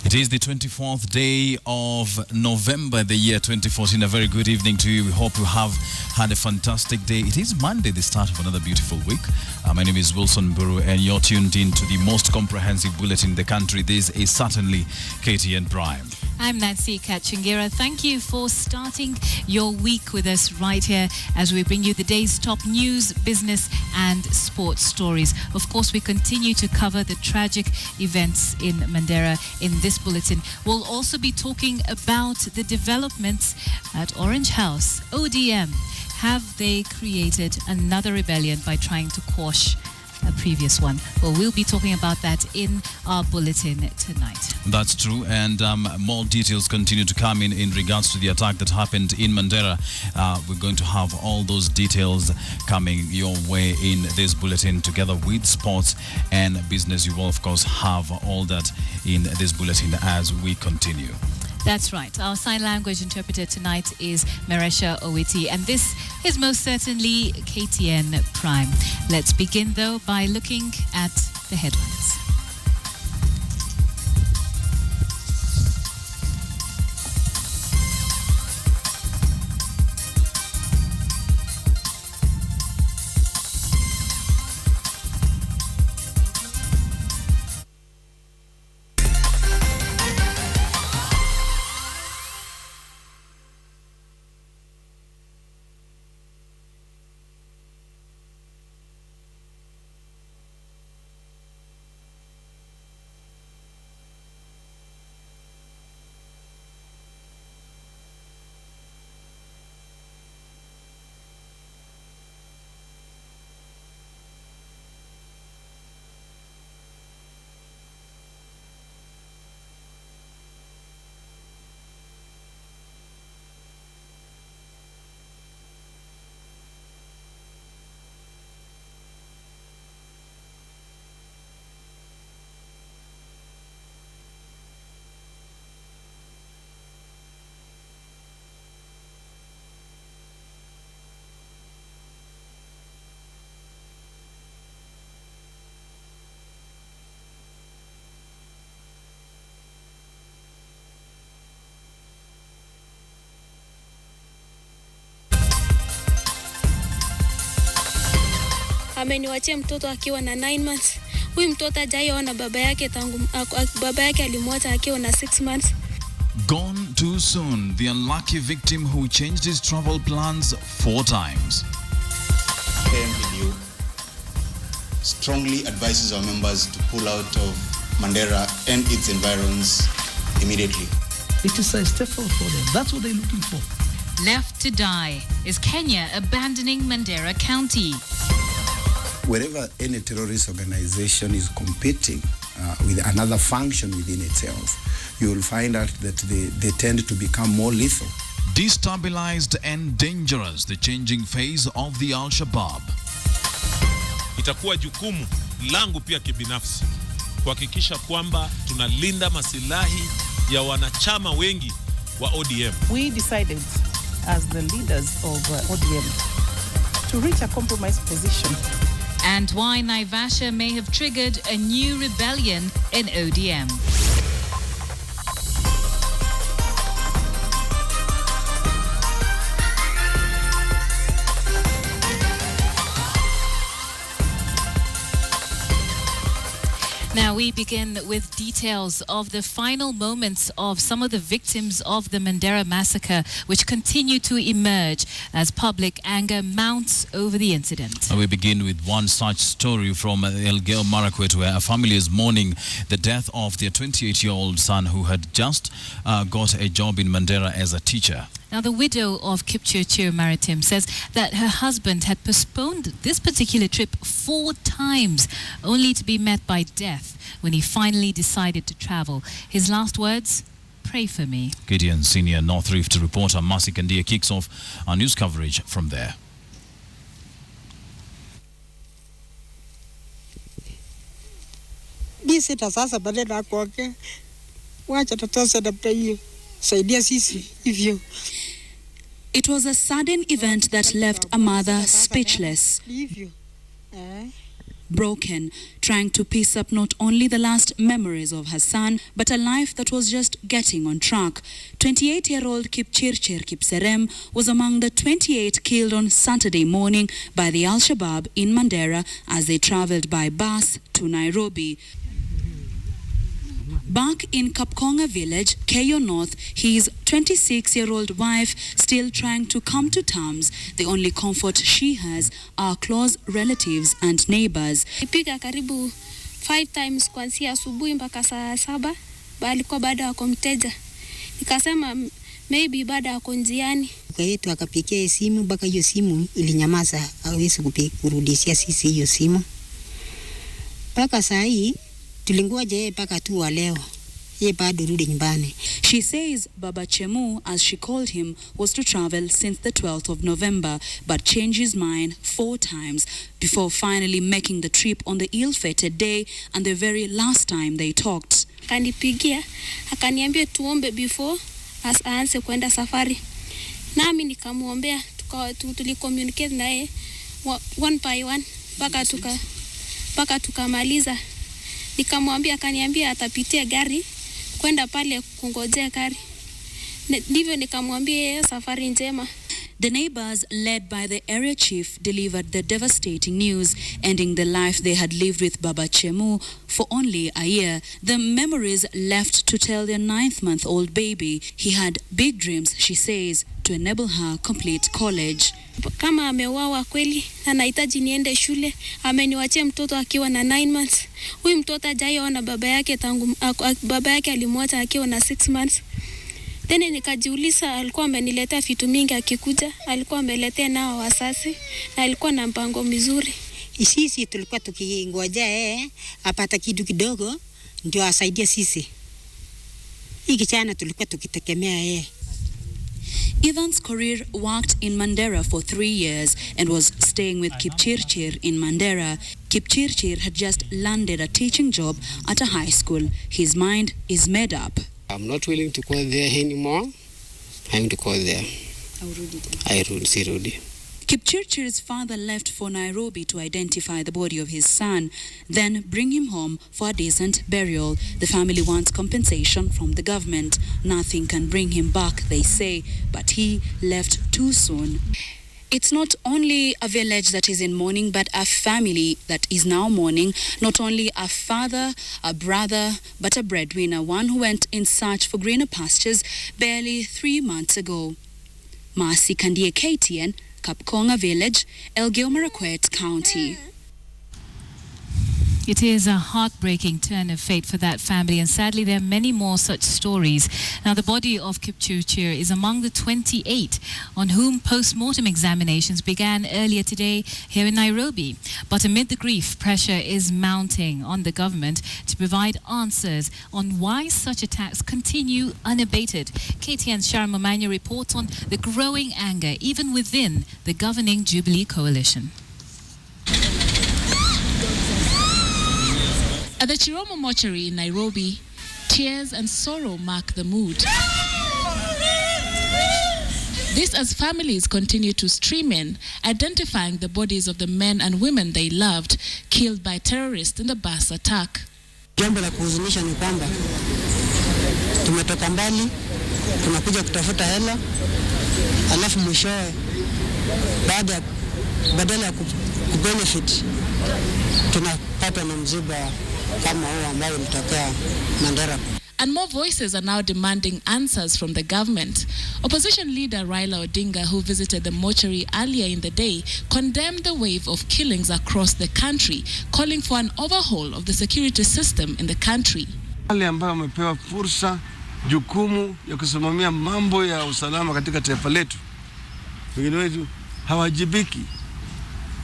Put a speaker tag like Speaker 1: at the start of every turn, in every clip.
Speaker 1: It is the 24th day of November, the year 2014. A very good evening to you. We hope you have had a fantastic day. It is Monday, the start of another beautiful week. My name is Wilson Buru, and you're tuned in to the most comprehensive bulletin in the country. This is certainly KTN Prime.
Speaker 2: I'm Nancy Kachingira. Thank you for starting your week with us right here as we bring you the day's top news, business and sports stories. Of course, we continue to cover the tragic events in Mandera in this bulletin. We'll also be talking about the developments at Orange House. ODM, have they created another rebellion by trying to quash a previous one? Well, we'll be talking about that in our bulletin tonight.
Speaker 1: That's true, and more details continue to come in regards to the attack that happened in Mandera. We're going to have all those details coming your way in this bulletin, together with sports and business. You will, of course, have all that in this bulletin as we continue.
Speaker 2: That's right. Our sign language interpreter tonight is Maresha Owiti, and this is most certainly KTN Prime. Let's begin, though, by looking at the headlines.
Speaker 3: Ameniwachia mtoto akiwa na 9 months. Huyu mtoto hajaona baba yake tangu baba yake alimwacha akiwa na 6 months.
Speaker 1: Gone too soon, the unlucky victim who changed his travel plans 4 times.
Speaker 4: KTN Leo strongly advises our members to pull out of Mandera and its environs immediately.
Speaker 5: It is a step forward for them. That's what they're looking for.
Speaker 2: Left to die. Is Kenya abandoning Mandera County?
Speaker 6: Wherever any terrorist organization is competing with another function within itself, you will find out that they tend to become more lethal.
Speaker 1: Destabilized and dangerous, the changing face of the Al-shabab.
Speaker 7: Itakuwa jukumu langu pia kibinafsi kuhakikisha kwamba tunalinda masilahi ya wanachama wengi wa ODM.
Speaker 8: We decided as the leaders of ODM to reach a compromise position.
Speaker 2: And why Naivasha may have triggered a new rebellion in ODM. Now we begin with details of the final moments of some of the victims of the Mandera massacre, which continue to emerge as public anger mounts over the incident.
Speaker 1: We begin with one such story from Elgeyo Marakwet, where a family is mourning the death of their 28-year-old son who had just got a job in Mandera as a teacher.
Speaker 2: Now, the widow of Kipchirchir Maritim says that her husband had postponed this particular trip 4 times, only to be met by death when he finally decided to travel. His last words, "Pray for me."
Speaker 1: KTN senior North Rift reporter Masi Kandia kicks off our news coverage from there.
Speaker 9: Sasa badala kwake wacha tutose dabda hiyo saidia sisi hivyo.
Speaker 10: It was a sudden event that left a mother speechless. broken, trying to piece up not only the last memories of her son, but a life that was just getting on track. 28-year-old Kipchirchir Kipserem was among the 28 killed on Saturday morning by the Al-shabab in Mandera as they traveled by bus to Nairobi. Back in Kapkonga village, Keyo North, his 26-year-old wife still trying to come to terms. The only comfort she has are close relatives and neighbors.
Speaker 3: Nipiga karibu 5 times kuanzia asubuhi mpaka saa 7, alikuwa bado ako mteja. Nikasema maybe bado ako njiani.
Speaker 9: Kwa hiyo akapigia simu mpaka hiyo simu ilinyamaza, hawezi kurudishia sisi hiyo simu. Mpaka saa hii tulingoje mpaka tu wa leo. Yeye bado rudi nyumbani.
Speaker 10: She says Baba Chemu, as she called him, was to travel since the 12th of November, but changed his mind 4 times before finally making the trip on the ill-fated day and the very last time they talked.
Speaker 3: Kanipigia, akaniambia tuombe before aanze kwenda safari. Nami nikamuombea, tulicommunicate naye one by one mpaka tukamaliza. Nikamwambia, akaniambia atapitia gari kwenda pale kungojea gari. Ndivyo nikamwambia safari njema.
Speaker 10: The neighbors, led by the area chief, delivered the devastating news, ending the life they had lived with Baba Chemu for only a year. The memories left to tell their 9-month-old baby. He had big dreams, she says, to enable her complete college.
Speaker 3: Kama ameuawa kweli, anahitaji niende shule. Ameniwachia mtoto akiwa na 9 months. Huyu mtoto hajaona baba yake tangu baba yake alimwacha akiwa na 6 months. Tena nikajiuliza, alikuwa ameniletea vitu mingi akikuja, alikuwa ameletea nao wasasi na alikuwa na mpango mzuri.
Speaker 9: Sisi tulikuwa tukingojea apata kitu kidogo ndio asaidie sisi. Hii kijana tulikuwa tukitegemea yeye.
Speaker 10: Evans Korir worked in Mandera for 3 years and was staying with Kipchirchir in Mandera. Kipchirchir had just landed a teaching job at a high school. His mind is made up.
Speaker 11: I'm not willing to go there anymore. I'm to go there. Sirudi.
Speaker 10: Kipchirchir's father left for Nairobi to identify the body of his son, then bring him home for a decent burial. The family wants compensation from the government. Nothing can bring him back, they say, but he left too soon. It's not only a village that is in mourning, but a family that is now mourning. Not only a father, a brother, but a breadwinner, one who went in search for greener pastures barely 3 months ago. Masi Kandie, KTN, Kapkonga Village, Elgeyo Marakwet County.
Speaker 2: It is a heartbreaking turn of fate for that family, and sadly there are many more such stories. Now, the body of Kipchirchir is among the 28 on whom post-mortem examinations began earlier today here in Nairobi. But amid the grief, pressure is mounting on the government to provide answers on why such attacks continue unabated. KTN's Sharon Momanya reports on the growing anger even within the governing Jubilee coalition.
Speaker 12: At the Chiromo mortuary in Nairobi, tears and sorrow mark the mood. This as families continue to stream in, identifying the bodies of the men and women they loved, killed by terrorists in the bus attack.
Speaker 9: Jambo la kuhuzunisha ni kwamba tumetoka mbali, tunakuja kutafuta hela, alafu mwishowe badala ya kubenefit tunapata na mziba kama huo ambao ulitokea Mandera.
Speaker 12: And more voices are now demanding answers from the government. Opposition leader Raila Odinga, who visited the mortuary earlier in the day, condemned the wave of killings across the country, calling for an overhaul of the security system in the country.
Speaker 13: Wale ambao wamepewa fursa, jukumu ya kusimamia mambo ya usalama katika taifa letu, wengine wetu hawajibiki.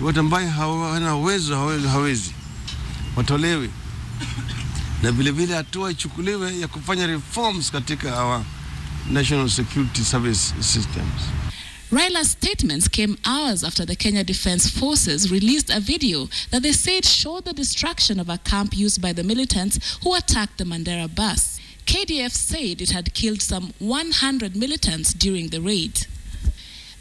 Speaker 13: Watu ambao hawana uwezo hawezi watolewe, na vile vile hatua ichukuliwe ya kufanya reforms katika our national security service systems.
Speaker 12: Raila's statements came hours after the Kenya Defence Forces released a video that they said showed the destruction of a camp used by the militants who attacked the Mandera bus. KDF said it had killed some 100 militants during the raid.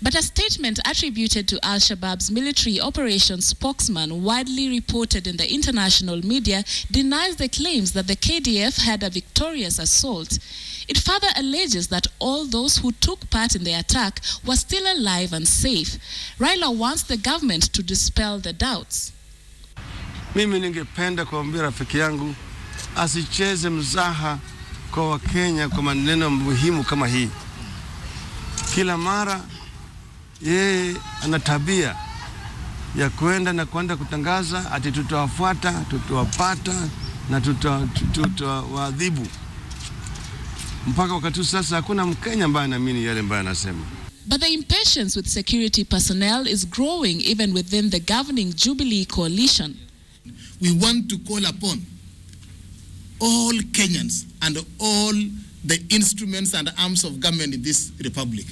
Speaker 12: But a statement attributed to Al-Shabab's military operations spokesman, widely reported in the international media, denies the claims that the KDF had a victorious assault. It further alleges that all those who took part in the attack were still alive and safe. Raila wants the government to dispel the doubts.
Speaker 13: Mimi ningependa kuambia rafiki yangu asicheze mzaha kwa Wakenya kwa maneno muhimu kama hii. Kila mara yeye ana tabia ya kwenda kutangaza ati tutawafuata, tutawapata na tutawaadhibu. Mpaka wakati sasa hakuna Mkenya ambaye anaamini yale ambayo anasema.
Speaker 12: But the impatience with security personnel is growing even within the governing Jubilee coalition.
Speaker 14: We want to call upon all Kenyans and all the instruments and arms of government in this republic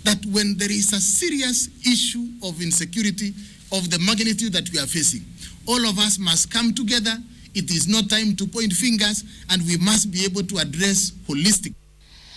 Speaker 14: that when there is a serious issue of insecurity of the magnitude that we are facing, all of us must come together. It is not time to point fingers, and we must be able to address holistic.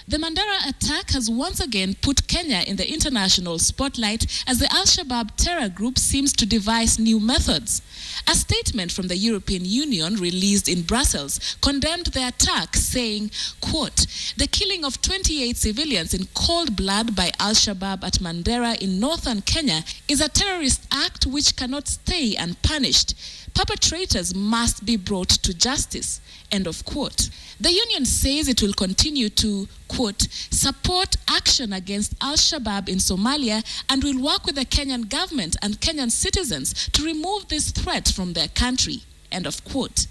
Speaker 12: The Mandera attack has once again put Kenya in the international spotlight as the Al-Shabab terror group seems to devise new methods. A statement from the European Union released in Brussels condemned the attack, saying, quote, "The killing of 28 civilians in cold blood by Al-Shabab at Mandera in northern Kenya is a terrorist act which cannot stay unpunished. Perpetrators must be brought to justice," end of quote. The union says it will continue to, quote, "support action against Al-Shabab in Somalia and will work with the Kenyan government and Kenyan citizens to remove this threat from their country," end of quote.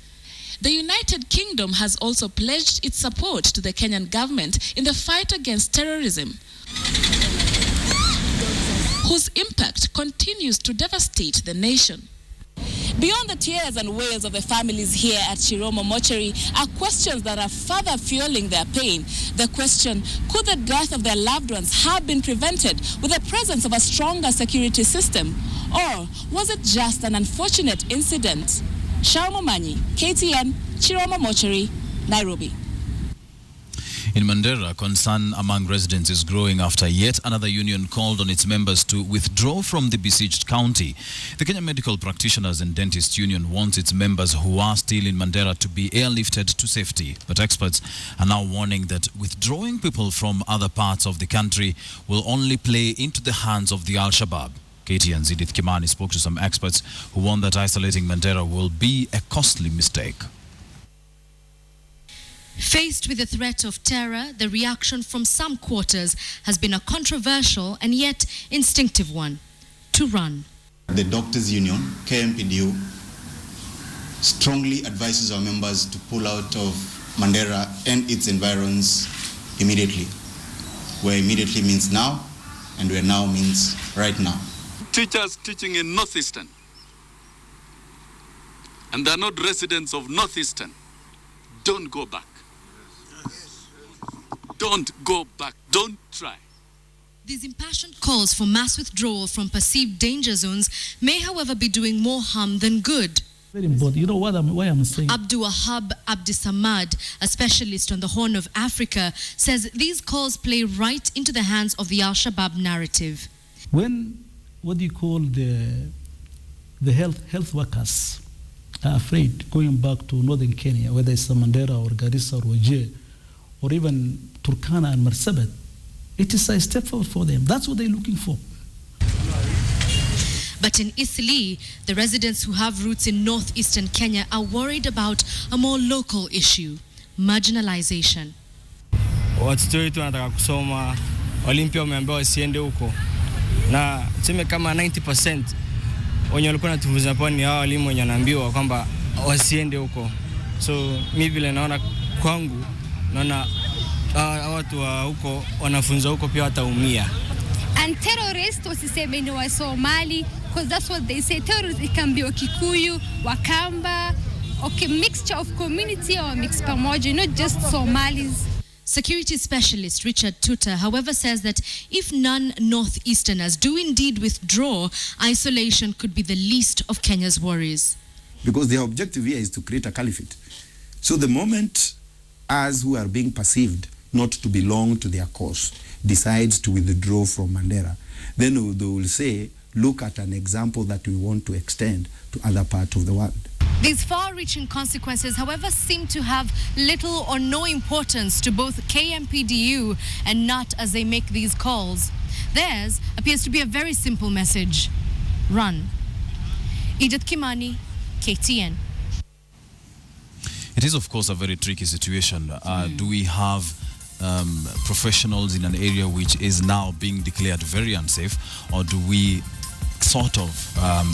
Speaker 12: The United Kingdom has also pledged its support to the Kenyan government in the fight against terrorism, whose impact continues to devastate the nation. Beyond the tears and wails of the families here at Chiromo Mortuary are questions that are further fueling their pain. The question, could the death of their loved ones have been prevented with the presence of a stronger security system? Or was it just an unfortunate incident? Sharmo Manyi, KTN, Chiromo Mortuary, Nairobi.
Speaker 1: In Mandera, concern among residents is growing after yet another union called on its members to withdraw from the besieged county. The Kenya Medical Practitioners and Dentists Union wants its members who are still in Mandera to be airlifted to safety. But experts are now warning that withdrawing people from other parts of the country will only play into the hands of the Al-Shabab. KTN's Edith Kimani spoke to some experts who warn that isolating Mandera will be a costly mistake.
Speaker 15: Faced with the threat of terror, the reaction from some quarters has been a controversial and yet instinctive one: to run.
Speaker 4: The Doctors Union, KMPDU, strongly advises our members to pull out of Mandera and its environs immediately, where immediately means now, and where now means right now.
Speaker 16: Teachers teaching in Northeastern, and they're not residents of Northeastern, don't go back. Don't go back. Don't try.
Speaker 15: These impassioned calls for mass withdrawal from perceived danger zones may, however, be doing more harm than good.
Speaker 5: Very important. You know why I'm saying?
Speaker 15: Abdul Wahab Abdisamad, a specialist on the Horn of Africa, says these calls play right into the hands of the Al-Shabab narrative.
Speaker 5: When the health workers are afraid going back to northern Kenya, whether it's Mandera or Garissa or Wajir, or even Turkana and Marsabit, it is a step forward for them. That's what they're looking for.
Speaker 15: But in Eastleigh, the residents who have roots in northeastern Kenya are worried about a more local issue: marginalization.
Speaker 17: Watoto wetu wanataka kusoma, Olympia wameambiwa wasiende huko. Na tuseme kama 90% wenye walikuwa natufunza hapo ni hao walimu wenye wanaambiwa kwamba wasiende huko. So mimi vile naona kwangu, naona watu wa huko wanafunza huko pia wataumia.
Speaker 18: And terrorists wasiseme ni wa Somali, because that's what they say. Terrorists, it can be Wakikuyu, Wakamba, okay, mixture of community or mixed pamoja, not just Somalis.
Speaker 15: Security specialist Richard Tuta, however, says that if non-northeasterners do indeed withdraw, isolation could be the least of Kenya's worries.
Speaker 6: Because their objective here is to create a caliphate. So the moment us who are being perceived not to belong to their cause decides to withdraw from Mandera, then they will say, look at an example that we want to extend to other parts of the world.
Speaker 15: These far-reaching consequences, however, seem to have little or no importance to both KMPDU and NUT as they make these calls. Theirs appears to be a very simple message: run. Edith Kimani, KTN.
Speaker 1: It is, of course, a very tricky situation. Do we have professionals in an area which is now being declared very unsafe, or do we sort of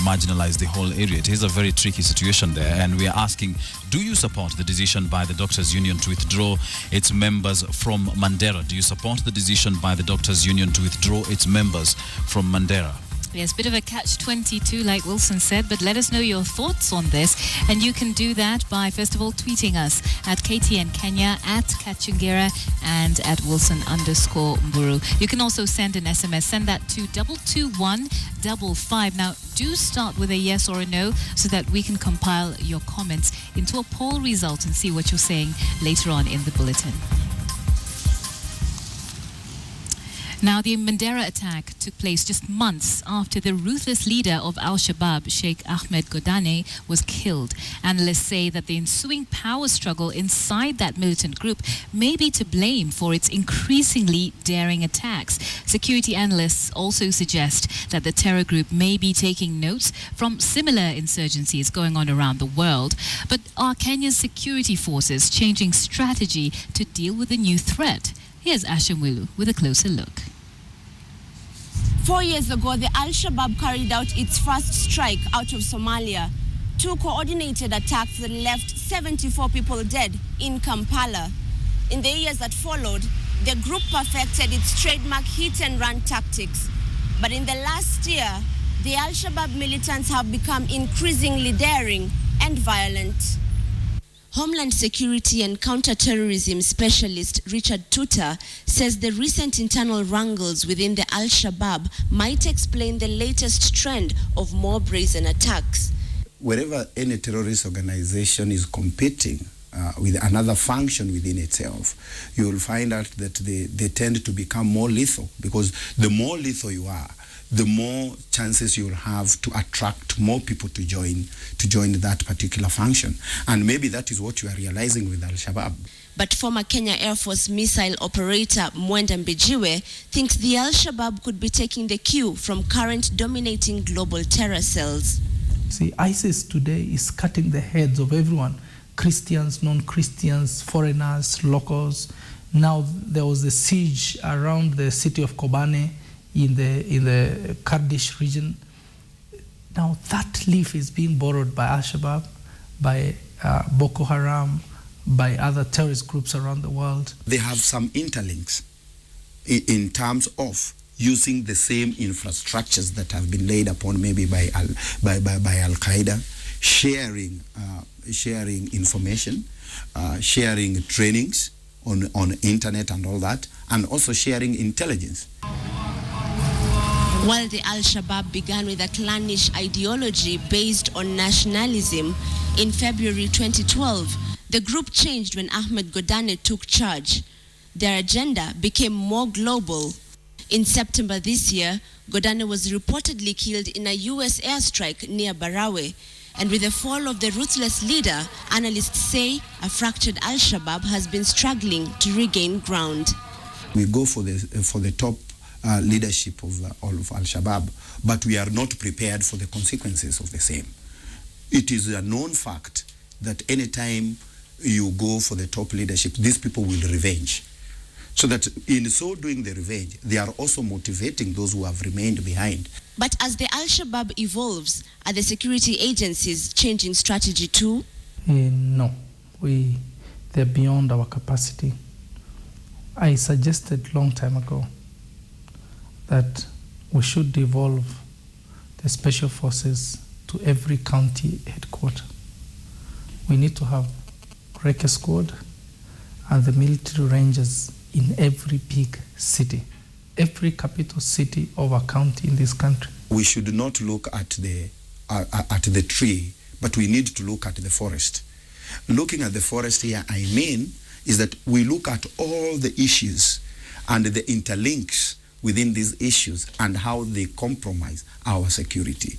Speaker 1: marginalize the whole area? It is a very tricky situation there, and we are asking, do you support the decision by the Doctors Union to withdraw its members from Mandera? Do you support the decision by the Doctors Union to withdraw its members from Mandera?
Speaker 2: Yes, bit of a catch-22, like Wilson said, but let us know your thoughts on this. And you can do that by, first of all, tweeting us at KTN Kenya, at Kachungera, and at Wilson_Mburu. You can also send an SMS. Send that to 22155. Now, do start with a yes or a no so that we can compile your comments into a poll result and see what you're saying later on in the bulletin. Now, the Mandera attack took place just months after the ruthless leader of Al-shabab, Sheikh Ahmed Godane, was killed. Analysts say that the ensuing power struggle inside that militant group may be to blame for its increasingly daring attacks. Security analysts also suggest that the terror group may be taking notes from similar insurgencies going on around the world. But are Kenya's security forces changing strategy to deal with the new threat? Here's Ashimwilu with a closer look.
Speaker 19: 4 years ago, the Al-Shabab carried out its first strike out of Somalia. 2 coordinated attacks that left 74 people dead in Kampala. In the years that followed, the group perfected its trademark hit-and-run tactics. But in the last year, the Al-Shabab militants have become increasingly daring and violent. Homeland Security and Counter-Terrorism Specialist Richard Tuta says the recent internal wrangles within the Al-Shabab might explain the latest trend of more brazen attacks.
Speaker 6: Wherever any terrorist organization is competing with another function within itself, you will find out that they tend to become more lethal, because the more lethal you are, the more chances you'll have to attract more people to join that particular function. And maybe that is what you are realizing with Al-Shabab.
Speaker 19: But former Kenya Air Force missile operator Mwenda Mbijiwe thinks the Al-Shabab could be taking the cue from current dominating global terror cells.
Speaker 5: See, ISIS today is cutting the heads of everyone: Christians, non-Christians, foreigners, locals. Now there was a siege around the city of Kobane in the Kurdish region. Now that leaf is being borrowed by Al-Shabaab, by Boko Haram, by other terrorist groups around the world.
Speaker 6: They have some interlinks in terms of using the same infrastructures that have been laid upon maybe by Al-Qaeda, sharing information, sharing trainings on internet and all that, and also sharing intelligence.
Speaker 19: While the Al-Shabab began with a clannish ideology based on nationalism, in February 2012, the group changed when Ahmed Godane took charge. Their agenda became more global. In September this year, Godane was reportedly killed in a US airstrike near Barawe. And with the fall of the ruthless leader, analysts say a fractured Al-Shabab has been struggling to regain ground.
Speaker 6: We go for the top leadership of Al-Shabab, but we are not prepared for the consequences of the same. It is a known fact that anytime you go for the top leadership, these people will revenge. So that in so doing the revenge, they are also motivating those who have remained behind.
Speaker 19: But as the Al-Shabab evolves, are the security agencies changing strategy too?
Speaker 5: No, they're beyond our capacity. I suggested long time ago that we should devolve the special forces to every county headquarters. We need to have Reke Squad and the military rangers in every big city, every capital city of a county in this country.
Speaker 6: We should not look at the tree, but we need to look at the forest. Looking at the forest here, is that we look at all the issues and the interlinks within these issues and how they compromise our security.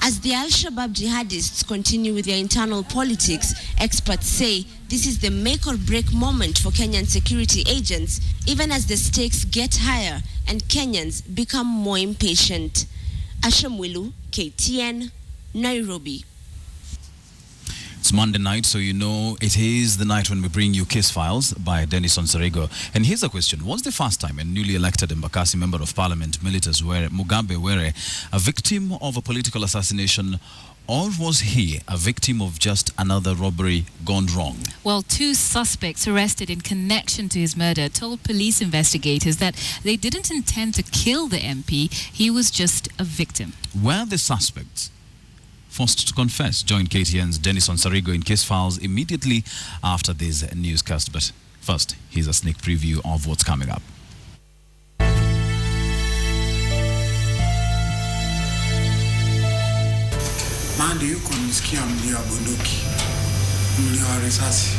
Speaker 19: As the Al-Shabab jihadists continue with their internal politics, experts say this is the make or break moment for Kenyan security agents, even as the stakes get higher and Kenyans become more impatient. Ashamwilu, KTN, Nairobi.
Speaker 1: It's Monday night, so you know it is the night when we bring you Case Files by Dennis Onsarigo. And here's a question. Was the first time a newly elected Embakasi Member of Parliament, Militus Mugabe Were, a victim of a political assassination, or was he a victim of just another robbery gone wrong?
Speaker 2: Well, 2 suspects arrested in connection to his murder told police investigators that they didn't intend to kill the MP. He was just a victim.
Speaker 1: Were the suspects forced to confess? Join KTN's Dennis Onsarigo in Case Files immediately after this newscast. But first, here's a sneak preview of what's coming up.
Speaker 20: Mandi yuko nisikia mlio wa bunduki, mlio wa risasi.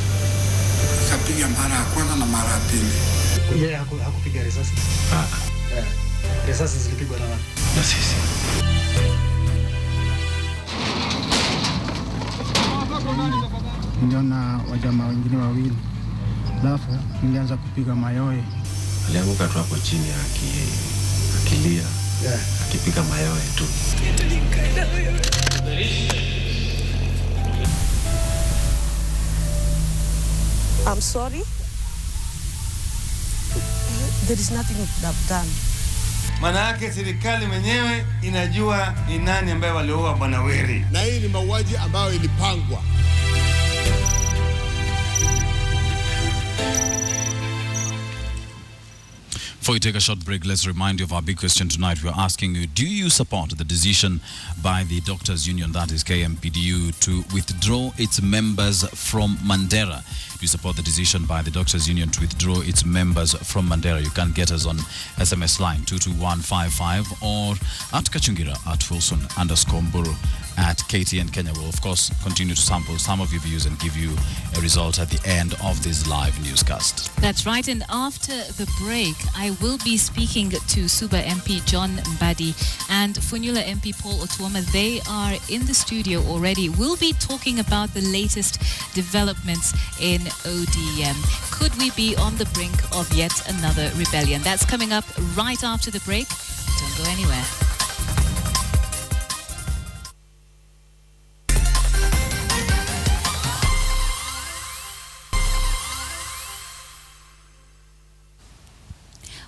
Speaker 20: Kapiga mara ya kwanza na mara ya pili.
Speaker 21: Yeye hakupiga risasi. Risasi zilipigwa na nani?
Speaker 20: Na sisi.
Speaker 21: Niliona wajamaa wengine wawili. Alafu nilianza kupiga mayowe.
Speaker 22: Alianguka tu hapo chini akilia. Akipiga mayowe tu.
Speaker 23: I'm sorry. There is nothing we could have done.
Speaker 13: Maana yake serikali mwenyewe inajua ni nani ambaye waliua Bwana Were.
Speaker 24: Na hii ni mauaji ambayo ilipangwa.
Speaker 1: Before we take a short break, let's remind you of our big question tonight. We're asking you, do you support the decision by the Doctors Union, that is KMPDU, to withdraw its members from Mandera? Do you support the decision by the Doctors Union to withdraw its members from Mandera? You can get us on SMS line 22155 or at Kachungira at Wilson_Mburu at KTN Kenya. We'll, of course, continue to sample some of your views and give you a result at the end of this live newscast.
Speaker 2: That's right. And after the break, I will be speaking to Suba MP John Mbadi and Funyula MP Paul Otuoma. They are in the studio already. We'll be talking about the latest developments in ODM. Could we be on the brink of yet another rebellion? That's coming up right after the break. Don't go anywhere.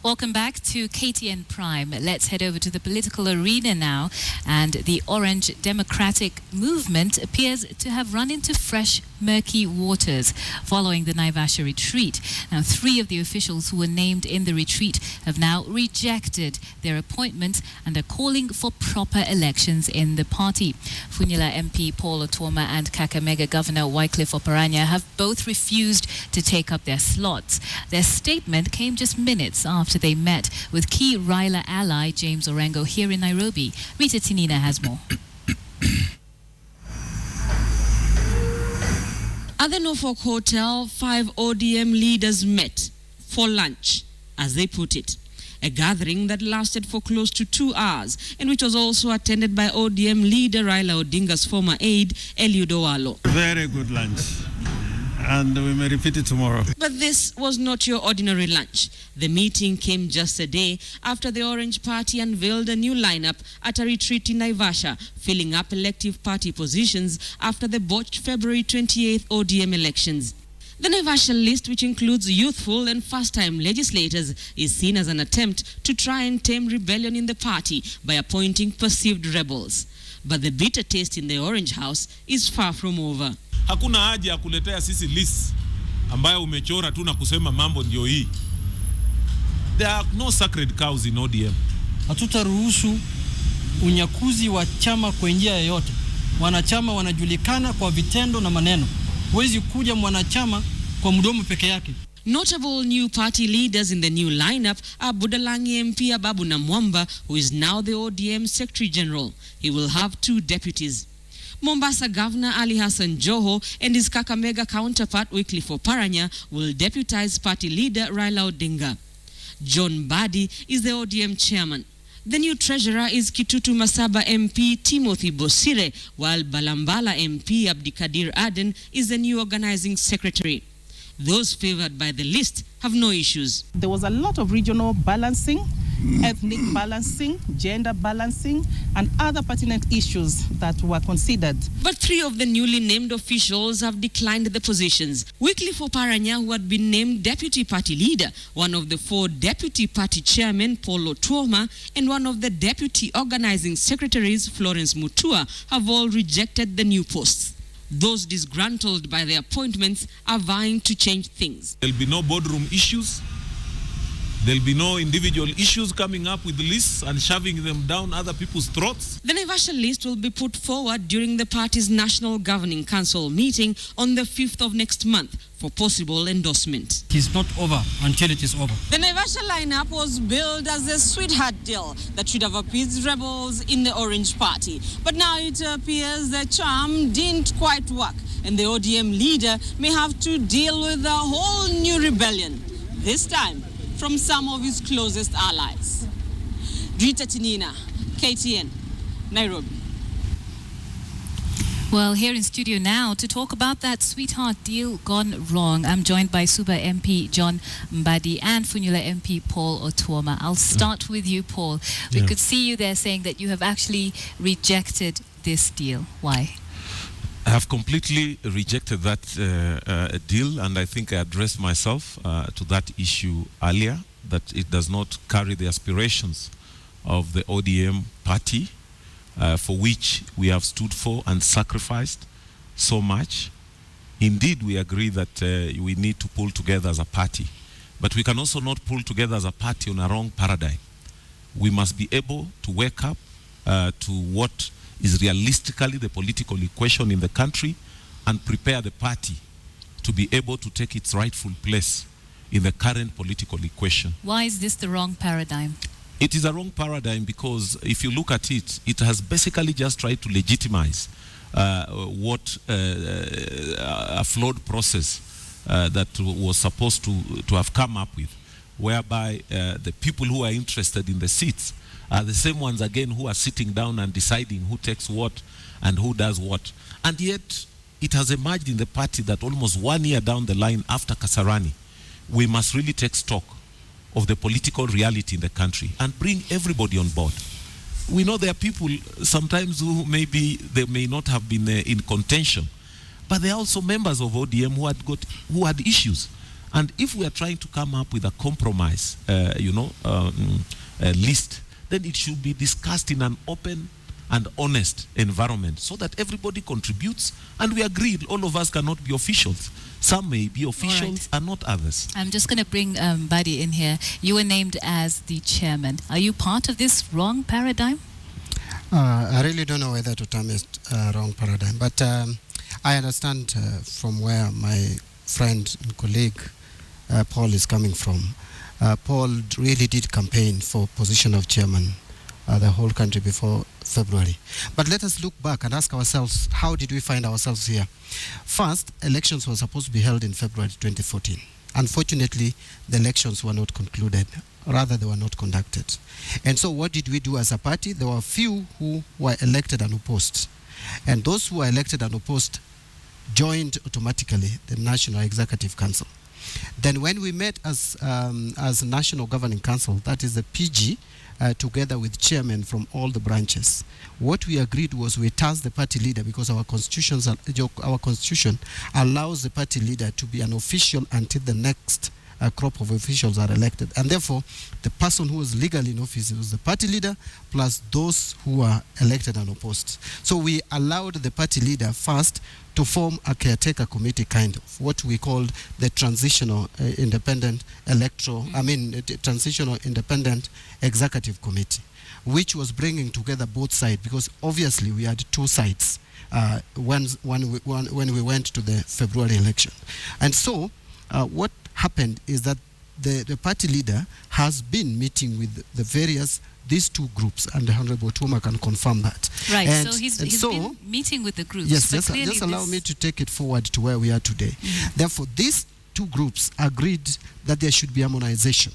Speaker 2: Welcome back to KTN Prime. Let's head over to the political arena now. And the Orange Democratic Movement appears to have run into fresh, murky waters following the Naivasha retreat. Now, 3 of the officials who were named in the retreat have now rejected their appointments and are calling for proper elections in the party. Funyula MP Paul Otuoma and Kakamega Governor Wycliffe Oparanya have both refused to take up their slots. Their statement came just minutes after they met with key Raila ally James Orengo here in Nairobi. Rita Tinina has more.
Speaker 25: At the Norfolk Hotel, 5 ODM leaders met for lunch, as they put it. A gathering that lasted for close to 2 hours and which was also attended by ODM leader Raila Odinga's former aide, Eliud Owalo.
Speaker 13: Very good lunch. And we may repeat it tomorrow.
Speaker 25: But this was not your ordinary lunch. The meeting came just a day after the Orange Party unveiled a new lineup at a retreat in Naivasha, filling up elective party positions after the botched February 28th ODM elections. The Naivasha list, which includes youthful and first-time legislators, is seen as an attempt to try and tame rebellion in the party by appointing perceived rebels. But the bitter taste in the Orange House is far from over.
Speaker 7: Hakuna haja ya kuletea sisi list ambayo umechora tu na kusema mambo ndio hii. There are no sacred cows in ODM.
Speaker 26: Hatutaruhusu unyakuzi wa chama kwa njia yoyote. Wanachama wanajulikana kwa vitendo na maneno. Huwezi kuja mwanachama kwa mdomo peke yake.
Speaker 25: Notable new party leaders in the new lineup are Budalangi MP Ababu Namwamba, who is now the ODM Secretary General. He will have 2 deputies. Mombasa Governor Ali Hassan Joho and his Kakamega counterpart Wycliffe Oparanya will deputize party leader Raila Odinga. John Mbadi is the ODM chairman. The new treasurer is Kitutu Masaba MP Timothy Bosire, while Balambala MP Abdikadir Aden is the new organizing secretary. Those favored by the list have no issues.
Speaker 3: There was a lot of regional balancing, ethnic balancing, gender balancing, and other pertinent issues that were considered.
Speaker 25: But 3 of the newly named officials have declined the positions. Wycliffe Oparanya, who had been named deputy party leader, one of the 4 deputy party chairmen, Paul Otuoma, and one of the deputy organizing secretaries, Florence Mutua, have all rejected the new posts. Those disgruntled by the appointments are vying to change things.
Speaker 7: There'll be no boardroom issues. There'll be no individual issues coming up with lists and shoving them down other people's throats.
Speaker 25: The Naivasha list will be put forward during the party's National Governing Council meeting on the 5th of next month for possible endorsement.
Speaker 26: It is not over until it is over.
Speaker 25: The Naivasha lineup was billed as a sweetheart deal that should have appeased rebels in the Orange Party. But now it appears the charm didn't quite work, and the ODM leader may have to deal with a whole new rebellion, this time from some of his closest allies. Rita Tinina, KTN, Nairobi.
Speaker 2: Well, here in studio now to talk about that sweetheart deal gone wrong, I'm joined by Suba MP John Mbadi and Funyula MP Paul Otuoma. I'll start with you, Paul. We could see you there saying that you have actually rejected this deal. Why?
Speaker 7: I have completely rejected that deal, and I think I addressed myself to that issue earlier, that it does not carry the aspirations of the ODM party, for which we have stood for and sacrificed so much. Indeed, we agree that we need to pull together as a party, but we can also not pull together as a party on a wrong paradigm. We must be able to wake up to what is realistically the political equation in the country and prepare the party to be able to take its rightful place in the current political equation.
Speaker 2: Why is this the wrong paradigm?
Speaker 7: It is a wrong paradigm because if you look at it, it has basically just tried to legitimize what a flawed process that was supposed to have come up with, whereby the people who are interested in the seats are the same ones again who are sitting down and deciding who takes what and who does what. And yet, it has emerged in the party that almost 1 year down the line after Kasarani, we must really take stock of the political reality in the country and bring everybody on board. We know there are people sometimes who they may not have been in contention, but there are also members of ODM who had issues. And if we are trying to come up with a compromise, list, then it should be discussed in an open and honest environment so that everybody contributes and we agree all of us cannot be officials. Some may be officials and not others.
Speaker 2: I'm just going to bring Mbadi in here. You were named as the chairman. Are you part of this wrong paradigm?
Speaker 8: I really don't know whether to term it wrong paradigm, but I understand from where my friend and colleague Paul is coming from. Paul really did campaign for position of chairman the whole country before February. But let us look back and ask ourselves, how did we find ourselves here? First, elections were supposed to be held in February 2014. Unfortunately, the elections were not concluded. Rather, they were not conducted. And so what did we do as a party? There were few who were elected and opposed. And those who were elected and opposed joined automatically the National Executive Council. Then when we met as National Governing Council, that is the PG, together with chairmen from all the branches, what we agreed was we tasked the party leader, because our constitution allows the party leader to be an official until the next crop of officials are elected. And therefore, the person who was legally in office was the party leader plus those who were elected and opposed. So we allowed the party leader first to form a caretaker committee, kind of what we called the transitional independent transitional independent executive committee, which was bringing together both sides, because obviously we had two sides when we went to the February election. And so what happened is that the party leader has been meeting with these two groups, and the Honorable Tuoma can confirm that.
Speaker 2: Right, so he's been meeting with the groups.
Speaker 8: Yes, just allow me to take it forward to where we are today. Mm-hmm. Therefore, these two groups agreed that there should be harmonization.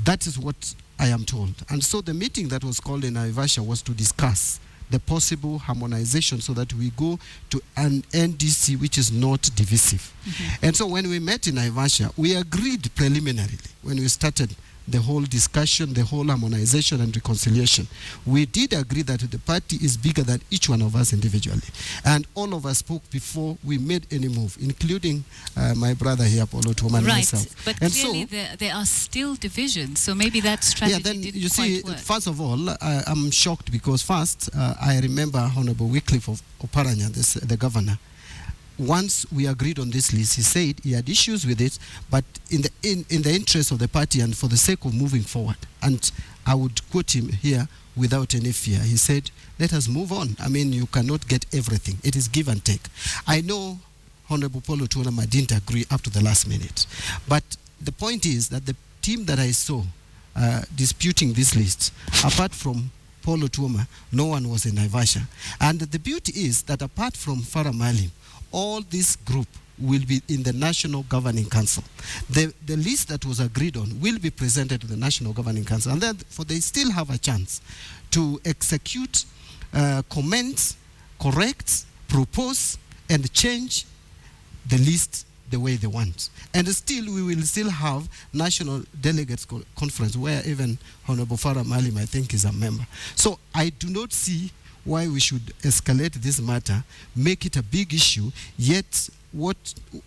Speaker 8: That is what I am told. And so the meeting that was called in Naivasha was to discuss the possible harmonization so that we go to an NDC which is not divisive. And so when we met in Naivasha, we agreed preliminarily when we started the whole discussion, the whole harmonization and reconciliation. We did agree that the party is bigger than each one of us individually. And all of us spoke before we made any move, including my brother here, Paulo Tuoma, and myself.
Speaker 2: But
Speaker 8: and
Speaker 2: clearly there are still divisions, so maybe that strategy didn't
Speaker 8: you see,
Speaker 2: quite work.
Speaker 8: first of all, I'm shocked because first, I remember Honorable Wycliffe of Oparanya, the governor. Once we agreed on this list, he said he had issues with it, but in the interest of the party and for the sake of moving forward, and I would quote him here without any fear, he said, let us move on. I mean, you cannot get everything. It is give and take. I know Honorable Paulo Tuoma didn't agree up to the last minute, but the point is that the team that I saw disputing this list, apart from Paulo Tuoma, no one was in Naivasha. And the beauty is that apart from Farah Maalim, all this group will be in the National Governing Council. The list that was agreed on will be presented to the National Governing Council, and therefore they still have a chance to execute, comment, correct, propose, and change the list the way they want. And still, we will still have National Delegates Conference where even Honorable Farah Maalim, I think, is a member. So I do not see why we should escalate this matter, make it a big issue, yet what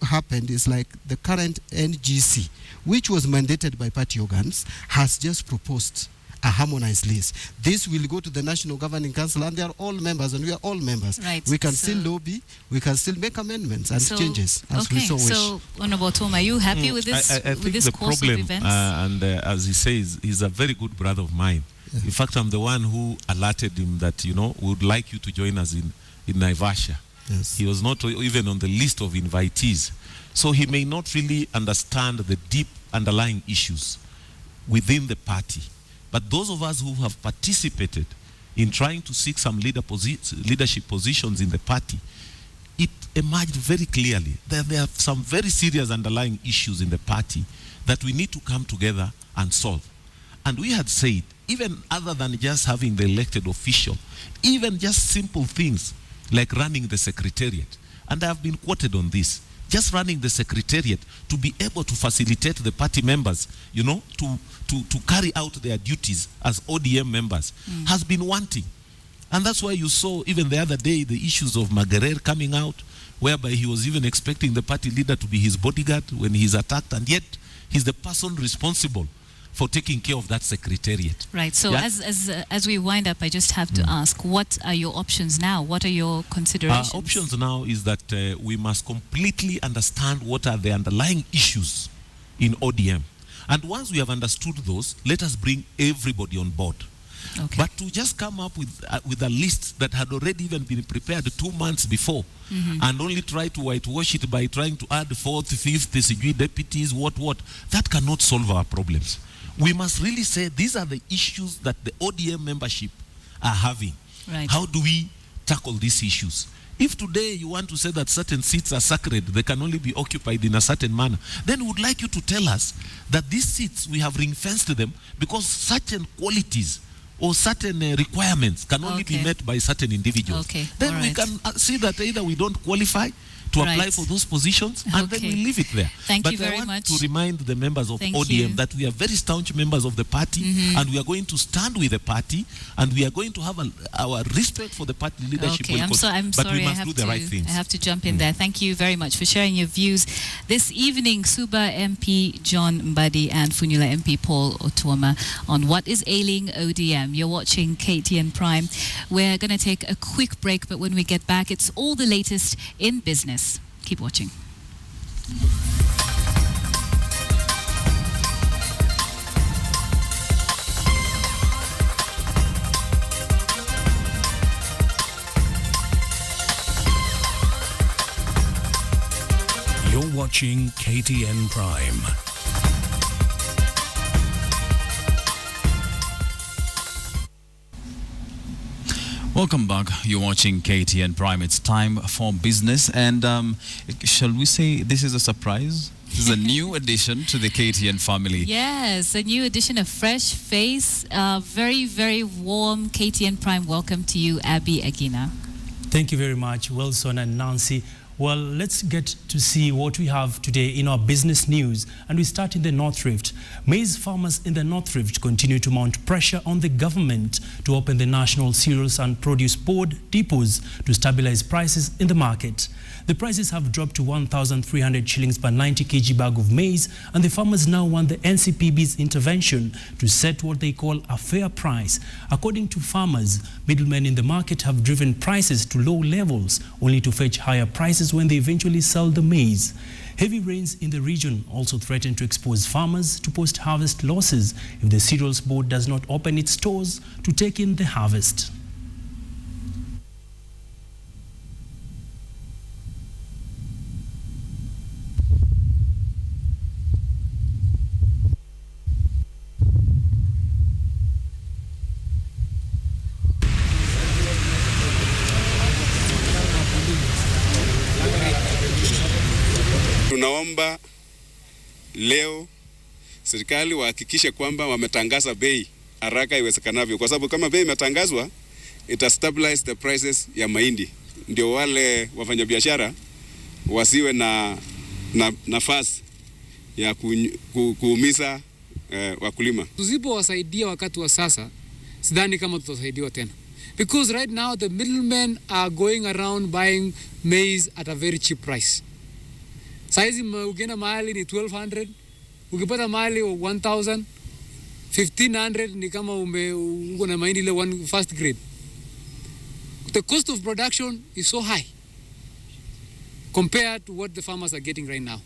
Speaker 8: happened is like the current NGC, which was mandated by party organs, has just proposed a harmonized list. This will go to the National Governing Council, and they are all members, and we are all members.
Speaker 2: Right,
Speaker 8: we can still lobby, we can still make amendments and changes as we so wish.
Speaker 2: So, Honorable Tuoma, are you happy with this,
Speaker 7: I think
Speaker 2: with this
Speaker 7: the
Speaker 2: course
Speaker 7: problem,
Speaker 2: of events?
Speaker 7: as he says, he's a very good brother of mine. Yeah. In fact, I'm the one who alerted him that, we would like you to join us in Naivasha.
Speaker 8: Yes.
Speaker 7: He was not even on the list of invitees. So he may not really understand the deep underlying issues within the party. But those of us who have participated in trying to seek some leadership positions in the party, it emerged very clearly that there are some very serious underlying issues in the party that we need to come together and solve. And we had said, even other than just having the elected official, even just simple things like running the secretariat, and I have been quoted on this, just running the secretariat to be able to facilitate the party members, to carry out their duties as ODM members has been wanting. And that's why you saw even the other day the issues of Mandera coming out, whereby he was even expecting the party leader to be his bodyguard when he's attacked, and yet he's the person responsible for taking care of that secretariat.
Speaker 2: Right. So as we wind up, I just have to ask, what are your options now? What are your considerations?
Speaker 7: Our options now is that we must completely understand what are the underlying issues in ODM. And once we have understood those, let us bring everybody on board.
Speaker 2: Okay.
Speaker 7: But to just come up with a list that had already even been prepared 2 months before, and only try to whitewash it by trying to add 4th, 5th, deputies, what, that cannot solve our problems. We must really say these are the issues that the ODM membership are having.
Speaker 2: Right.
Speaker 7: How do we tackle these issues? If today you want to say that certain seats are sacred, they can only be occupied in a certain manner, then we would like you to tell us that these seats, we have ring-fenced them because certain qualities or certain requirements can only be met by certain individuals.
Speaker 2: Okay.
Speaker 7: Then we can see that either we don't qualify to apply for those positions, and then we leave it there.
Speaker 2: Thank you
Speaker 7: but
Speaker 2: very
Speaker 7: I want
Speaker 2: much.
Speaker 7: to remind the members of ODM that we are very staunch members of the party, and we are going to stand with the party, and we are going to have our respect for the party leadership.
Speaker 2: Okay, I'm
Speaker 7: but
Speaker 2: sorry,
Speaker 7: we must do the right things.
Speaker 2: I have to jump in there. Thank you very much for sharing your views this evening, Suba MP John Mbadi and Funyula MP Paul Otuoma, on what is ailing ODM. You're watching KTN Prime. We're going to take a quick break, but when we get back, it's all the latest in business. Keep watching.
Speaker 4: You're watching KTN Prime.
Speaker 1: Welcome back. You're watching KTN Prime. It's time for business. And shall we say this is a surprise? This is a new addition to the KTN family.
Speaker 2: Yes, a new addition, a fresh face. Very, very warm KTN Prime welcome to you, Abby Agina.
Speaker 9: Thank you very much, Wilson and Nancy. Well, let's get to see what we have today in our business news. And we start in the North Rift. Maize farmers in the North Rift continue to mount pressure on the government to open the National Cereals and Produce Board depots to stabilize prices in the market. The prices have dropped to 1,300 shillings per 90 kg bag of maize, and the farmers now want the NCPB's intervention to set what they call a fair price. According to farmers, middlemen in the market have driven prices to low levels, only to fetch higher prices when they eventually sell the maize. Heavy rains in the region also threaten to expose farmers to post-harvest losses if the Cereals Board does not open its stores to take in the harvest.
Speaker 10: Tunaomba leo serikali wahakikishe kwamba wametangaza bei haraka iwezekanavyo, kwa sababu kama bei imetangazwa ita stabilize the prices ya mahindi, ndio wale wafanyabiashara wasiwe na nafasi ya kuumiza wakulima.
Speaker 11: Tusipowasaidia wakati wa sasa, sidhani kama tutasaidiwa tena, because right now the middlemen are going around buying maize at a very cheap price. Saizi ukienda mahali ni 1200, ukipata mahali 1000, 1500 ni kama uko na mahindi ile one first grade. The cost of production is so high compared to what the farmers are getting right now.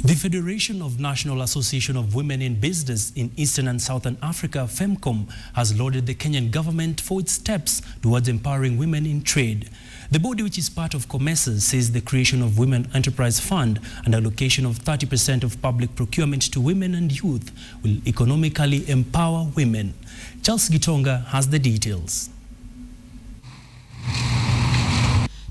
Speaker 9: The Federation of National Association of Women in Business in Eastern and Southern Africa, FEMCOM, has lauded the Kenyan government for its steps towards empowering women in trade. The body, which is part of COMESA, says the creation of Women Enterprise Fund and allocation of 30% of public procurement to women and youth will economically empower women. Charles Gitonga has the details.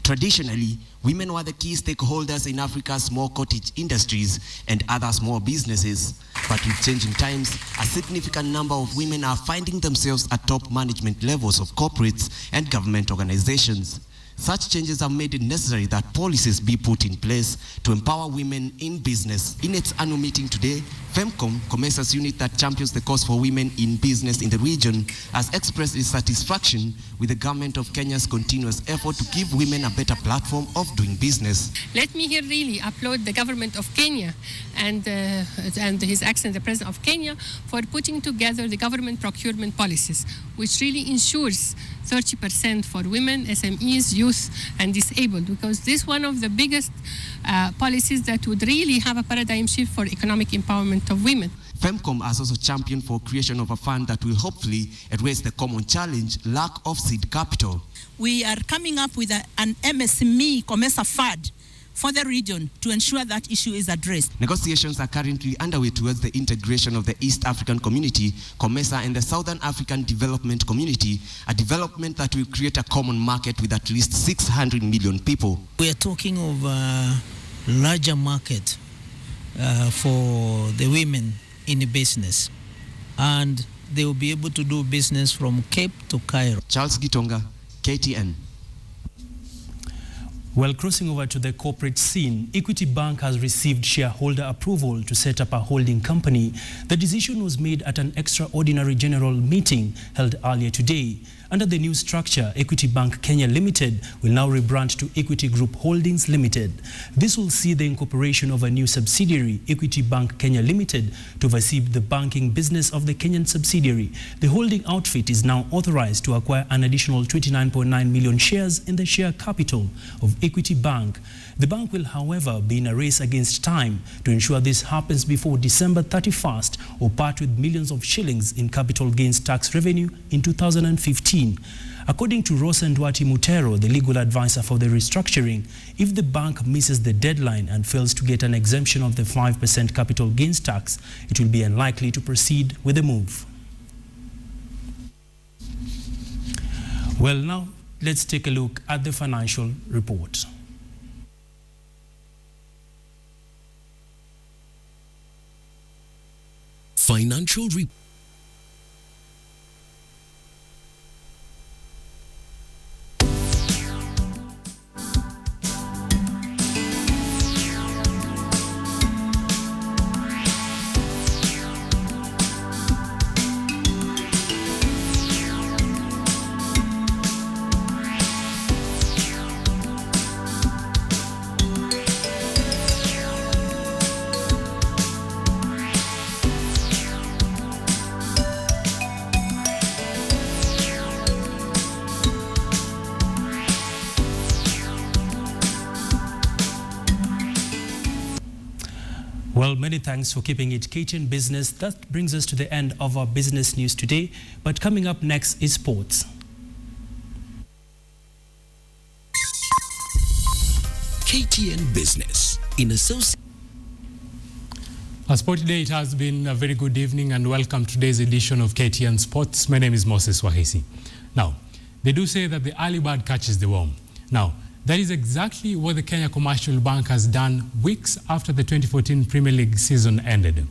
Speaker 12: Traditionally, women were the key stakeholders in Africa's small cottage industries and other small businesses. But with changing times, a significant number of women are finding themselves at top management levels of corporates and government organizations. Such changes have made it necessary that policies be put in place to empower women in business. In its annual meeting today, FEMCOM, COMESA's unit that champions the cause for women in business in the region, has expressed its satisfaction with the government of Kenya's continuous effort to give women a better platform of doing business.
Speaker 14: Let me here really applaud the government of Kenya and His Excellency the President of Kenya for putting together the government procurement policies, which really ensures 30% for women, SMEs, youth, and disabled, because this is one of the biggest policies that would really have a paradigm shift for economic empowerment of women.
Speaker 12: FEMCOM has also championed for creation of a fund that will hopefully address the common challenge, lack of seed capital.
Speaker 16: We are coming up with an MSME COMESA fund for the region to ensure that issue is addressed.
Speaker 12: Negotiations are currently underway towards the integration of the East African Community, COMESA, and the Southern African Development Community, a development that will create a common market with at least 600 million people.
Speaker 27: We are talking of a larger market for the women in the business, and they will be able to do business from Cape to Cairo.
Speaker 12: Charles Gitonga, KTN.
Speaker 9: Well, crossing over to the corporate scene, Equity Bank has received shareholder approval to set up a holding company. The decision was made at an extraordinary general meeting held earlier today. Under the new structure, Equity Bank Kenya Limited will now rebrand to Equity Group Holdings Limited. This will see the incorporation of a new subsidiary, Equity Bank Kenya Limited, to oversee the banking business of the Kenyan subsidiary. The holding outfit is now authorized to acquire an additional 29.9 million shares in the share capital of Equity Bank. The bank will, however, be in a race against time to ensure this happens before December 31st or part with millions of shillings in capital gains tax revenue in 2015. According to Rosa Ndwati Mutero, the legal advisor for the restructuring, if the bank misses the deadline and fails to get an exemption of the 5% capital gains tax, it will be unlikely to proceed with the move. Well, now let's take a look at the financial report.
Speaker 4: Financial
Speaker 9: Well, many thanks for keeping it KTN Business. That brings us to the end of our business news today. But coming up next is sports.
Speaker 4: KTN Business in association.
Speaker 5: Sport today, it has been a very good evening and welcome to today's edition of KTN Sports. My name is Moses Wahisi. Now, they do say that the early bird catches the worm. Now, that is exactly what the Kenya Commercial Bank has done weeks after the 2014 Premier League season ended.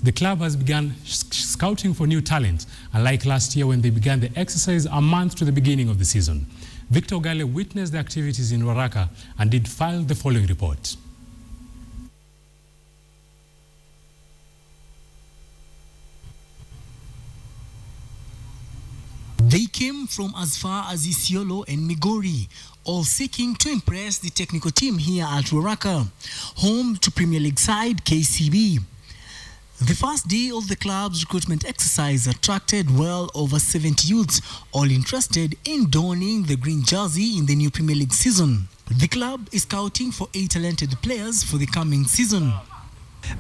Speaker 5: The club has begun scouting for new talent, unlike last year when they began the exercise a month to the beginning of the season. Victor Gale witnessed the activities in Ruaraka and did file the following report.
Speaker 6: They came from as far as Isiolo and Migori, all seeking to impress the technical team here at Ruaraka, home to Premier League side KCB. The first day of the club's recruitment exercise attracted well over 70 youths, all interested in donning the green jersey in the new Premier League season. The club is scouting for 8 talented players for the coming season.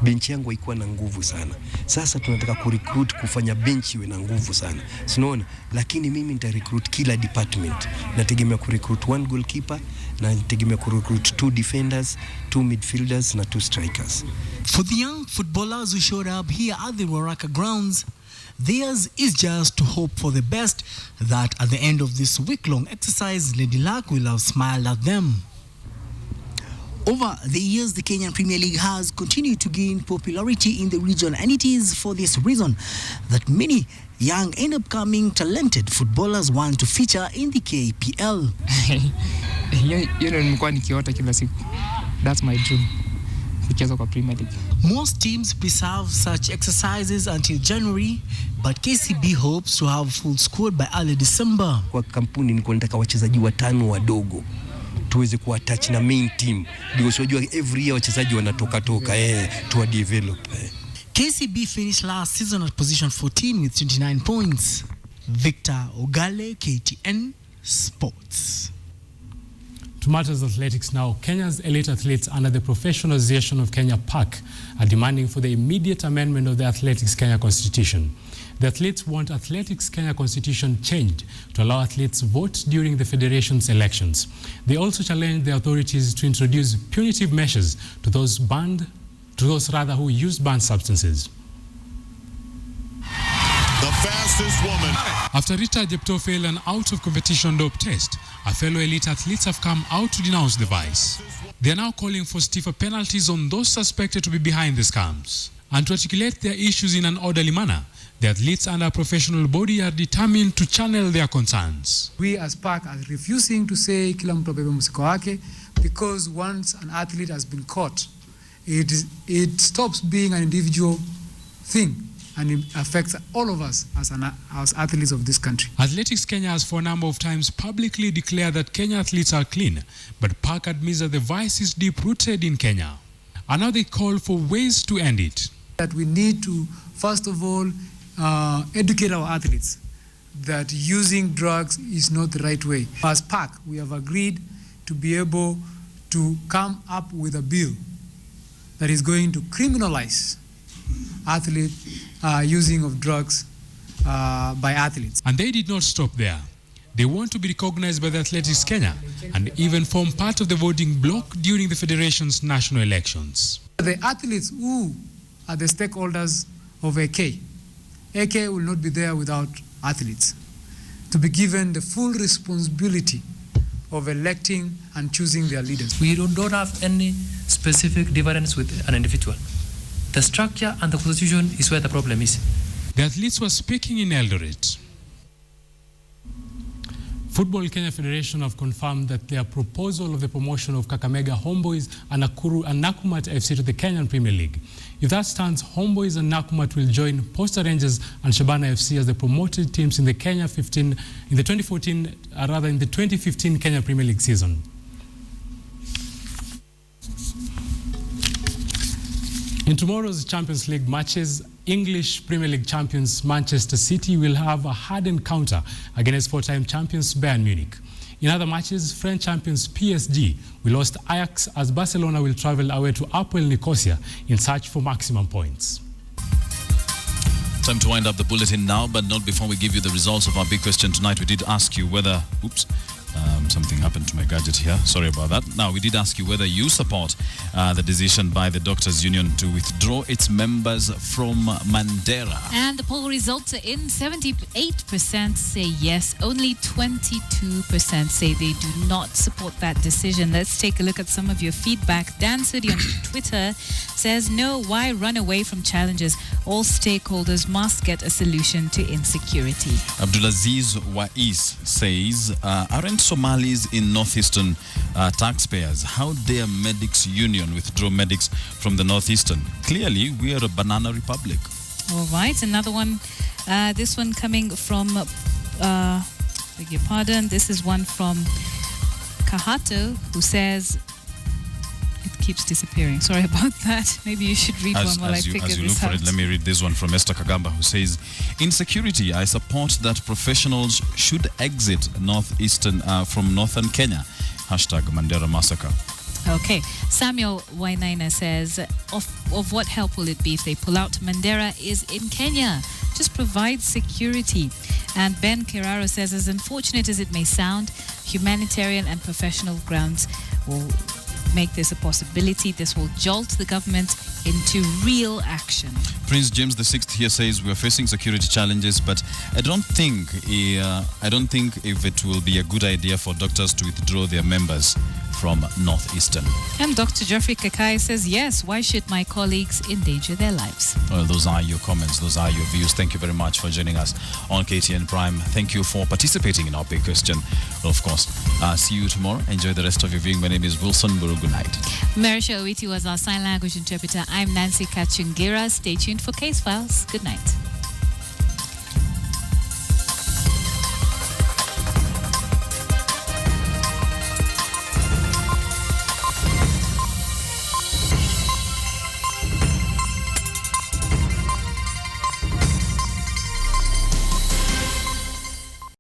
Speaker 15: Benchi yangu haikuwa na nguvu sana. Sasa tunataka kurecruit kufanya benchi iwe na nguvu sana. Sinaona, lakini mimi nitarecruit kila department. Nategemea kurecruit 1 goalkeeper, na nategemea kurecruit 2 defenders, 2 midfielders na 2 strikers.
Speaker 6: For the young footballers who showed up here at the Ruaraka grounds, theirs is just to hope for the best, that at the end of this week-long exercise, Lady Luck will have smiled at them. Over the years, the Kenyan Premier League has continued to gain popularity in the region, and it is for this reason that many young and upcoming talented footballers want to feature in the KPL.
Speaker 17: That's my dream. Premier League.
Speaker 6: Most teams preserve such exercises until January, but KCB hopes to have a full squad by early December.
Speaker 15: Kwa kampuni niko nataka wachezaji 5 wadogo tuweze kuattach na main team, because unajua every year wachezaji wanatoka to develop.
Speaker 6: KCB finished last season at position 14 with 29 points. Victor Ogale, KTN Sports.
Speaker 5: To matters of athletics now, Kenya's elite athletes under the Professionalization of Kenya PAC are demanding for the immediate amendment of the Athletics Kenya Constitution. The athletes want Athletics Kenya Constitution changed to allow athletes vote during the federation's elections. They also challenged the authorities to introduce punitive measures to those who use banned substances.
Speaker 24: The fastest woman.
Speaker 5: After Rita Jepto failed an out-of-competition dope test, our fellow elite athletes have come out to denounce the vice. They are now calling for stiffer penalties on those suspected to be behind the scams. And to articulate their issues in an orderly manner, the athletes and our professional body are determined to channel their concerns.
Speaker 11: We as PAC are refusing to say kila mtu abebe mzigo wake, because once an athlete has been caught, it stops being an individual thing, and it affects all of us as athletes of this country.
Speaker 5: Athletics Kenya has for a number of times publicly declared that Kenya athletes are clean, but PAC admits that the vice is deep-rooted in Kenya. And now they call for ways to end it.
Speaker 11: That we need to, first of all, educate our athletes that using drugs is not the right way. As PAC, we have agreed to be able to come up with a bill that is going to criminalize using of drugs by athletes.
Speaker 5: And they did not stop there. They want to be recognized by the Athletics Kenya and even form part of the voting bloc during the federation's national elections.
Speaker 11: The athletes who are the stakeholders of AK will not be there without athletes, to be given the full responsibility of electing and choosing their leaders.
Speaker 18: We don't have any specific difference with an individual.
Speaker 13: The structure and the constitution is where the problem is.
Speaker 5: The athletes were speaking in Eldoret. Football Kenya Federation have confirmed that their proposal of the promotion of Kakamega Homeboys and Nakumatt FC to the Kenyan Premier League. If that stands, Homeboys and Nakumatt will join Posta Rangers and Shabana FC as the promoted teams in the 2015 Kenya Premier League season. In tomorrow's Champions League matches, English Premier League champions Manchester City will have a hard encounter against four-time champions Bayern Munich. In other matches, French champions PSG will host Ajax as Barcelona will travel away to Apoel Nicosia in search for maximum points.
Speaker 1: Time to wind up the bulletin now, but not before we give you the results of our big question tonight. We did ask you whether... something happened to my gadget here. Sorry about that. Now, we did ask you whether you support the decision by the Doctors' Union to withdraw its members from Mandera.
Speaker 2: And the poll results are in. 78% say yes. Only 22% say they do not support that decision. Let's take a look at some of your feedback. Dan Sudi on Twitter says, no, why run away from challenges? All stakeholders must get a solution to insecurity.
Speaker 1: Abdulaziz Wais says, aren't Somalis in northeastern taxpayers? How dare Medics Union withdraw medics from the northeastern? Clearly, we are a banana republic.
Speaker 2: All right, another one. This one coming from, beg your pardon, this is one from Kahato, who says, it keeps disappearing. Sorry about that. Maybe you should read one while I figure
Speaker 1: as you
Speaker 2: this
Speaker 1: look
Speaker 2: out.
Speaker 1: for it, let me read this one from Esther Kagamba, who says, in security, I support that professionals should exit northeastern from northern Kenya. Hashtag Mandera massacre.
Speaker 2: Okay. Samuel Wainaina says, of what help will it be if they pull out? Mandera is in Kenya. Just provide security. And Ben Keraro says, as unfortunate as it may sound, humanitarian and professional grounds will make this a possibility. This will jolt the government into real action.
Speaker 1: Prince James VI here says we are facing security challenges, but I don't think if it will be a good idea for doctors to withdraw their members from Northeastern.
Speaker 2: And Dr. Geoffrey Kakai says, yes, why should my colleagues endanger their lives?
Speaker 1: Well, those are your comments, those are your views. Thank you very much for joining us on KTN Prime. Thank you for participating in our big question. Well, of course, see you tomorrow. Enjoy the rest of your viewing. My name is Wilson Buru. Good night.
Speaker 2: Merisha Owiti was our sign language interpreter. I'm Nancy Kachungira. Stay tuned for Case Files. Good night.